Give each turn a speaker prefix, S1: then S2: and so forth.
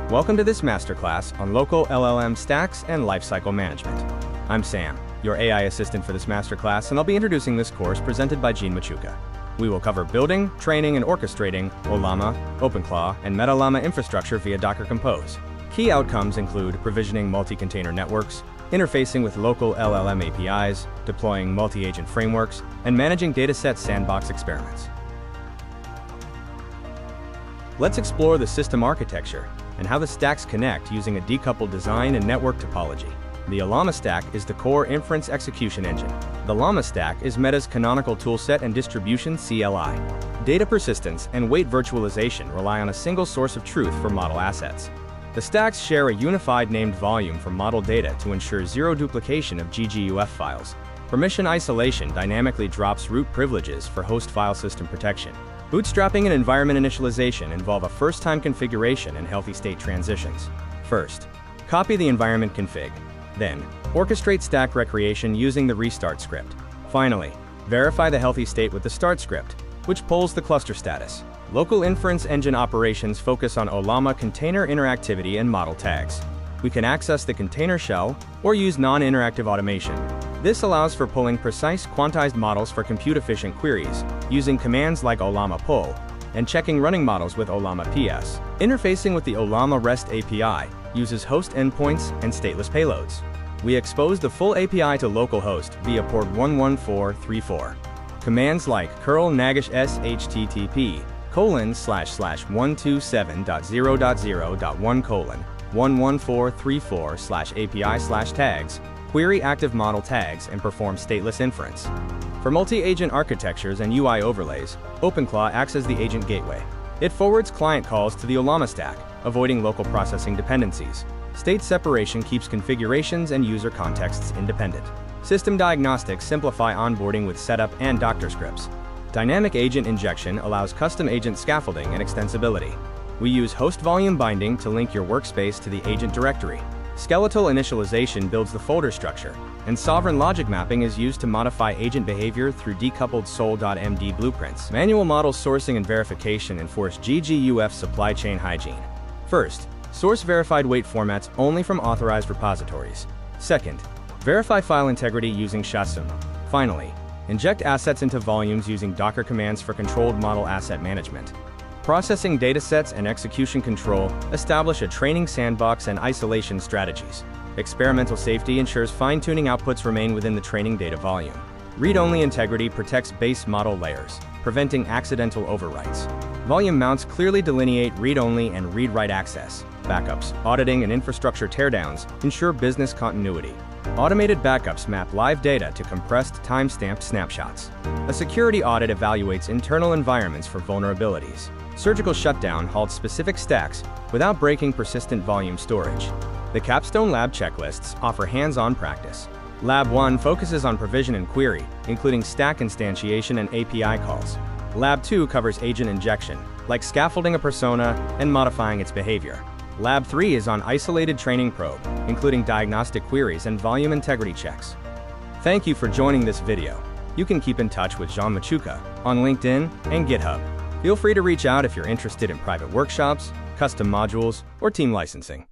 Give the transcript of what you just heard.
S1: Welcome to this masterclass on local LLMStacks and Lifecycle management. I'm Sam, your AI assistant for this masterclass, and I'll be introducing this course presented by Machuca. We will cover building, training, and orchestrating Ollama, OpenClaw, and MetaLlama infrastructure via Docker Compose. Key outcomes include provisioning multi-container networks, interfacing with local LLM APIs, deploying multi-agent frameworks, and managing dataset sandbox experiments. Let's explore the system architecture and how the stacks connect using a decoupled design and network topology. The Ollama stack is the core inference execution engine. The Llama stack is Meta's canonical toolset and distribution CLI. Data persistence and weight virtualization rely on a single source of truth for model assets. The stacks share a unified named volume for model data to ensure zero duplication of gguf files. Permission isolation dynamically drops root privileges for host file system protection. Bootstrapping and environment initialization involve a first-time configuration and healthy state transitions. First, copy the environment config. Then, orchestrate stack recreation using the restart script. Finally, verify the healthy state with the start script, which polls the cluster status. Local inference engine operations focus on Ollama container interactivity and model tags. We can access the container shell or use non-interactive automation. This allows for pulling precise quantized models for compute-efficient queries, using commands like Ollama pull, and checking running models with Ollama PS. Interfacing with the Ollama REST API uses host endpoints and stateless payloads. We expose the full API to localhost via port 11434. Commands like curl nagish http://127.0.0.1:11434/API/tags, query active model tags, and perform stateless inference. For multi-agent architectures and UI overlays, OpenClaw acts as the agent gateway. It forwards client calls to the Ollama stack, avoiding local processing dependencies. State separation keeps configurations and user contexts independent. System diagnostics simplify onboarding with setup and doctor scripts. Dynamic agent injection allows custom agent scaffolding and extensibility. We use host volume binding to link your workspace to the agent directory. Skeletal initialization builds the folder structure, and sovereign logic mapping is used to modify agent behavior through decoupled sol.md blueprints. Manual model sourcing and verification enforce gguf supply chain hygiene. First, source verified weight formats only from authorized repositories. Second, verify file integrity using SHASM. Finally, inject assets into volumes using Docker commands for controlled model asset management. Processing datasets and execution control establish a training sandbox and isolation strategies. Experimental safety ensures fine-tuning outputs remain within the training data volume. Read-only integrity protects base model layers, preventing accidental overwrites. Volume mounts clearly delineate read-only and read-write access. Backups, auditing, and infrastructure teardowns ensure business continuity. Automated backups map live data to compressed, time-stamped snapshots. A security audit evaluates internal environments for vulnerabilities. Surgical shutdown halts specific stacks without breaking persistent volume storage. The Capstone Lab checklists offer hands-on practice. Lab 1 focuses on provision and query, including stack instantiation and API calls. Lab 2 covers agent injection, like scaffolding a persona and modifying its behavior. Lab 3 is on isolated training probe, including diagnostic queries and volume integrity checks. Thank you for joining this video. You can keep in touch with Jean Machuca on LinkedIn and GitHub. Feel free to reach out if you're interested in private workshops, custom modules, or team licensing.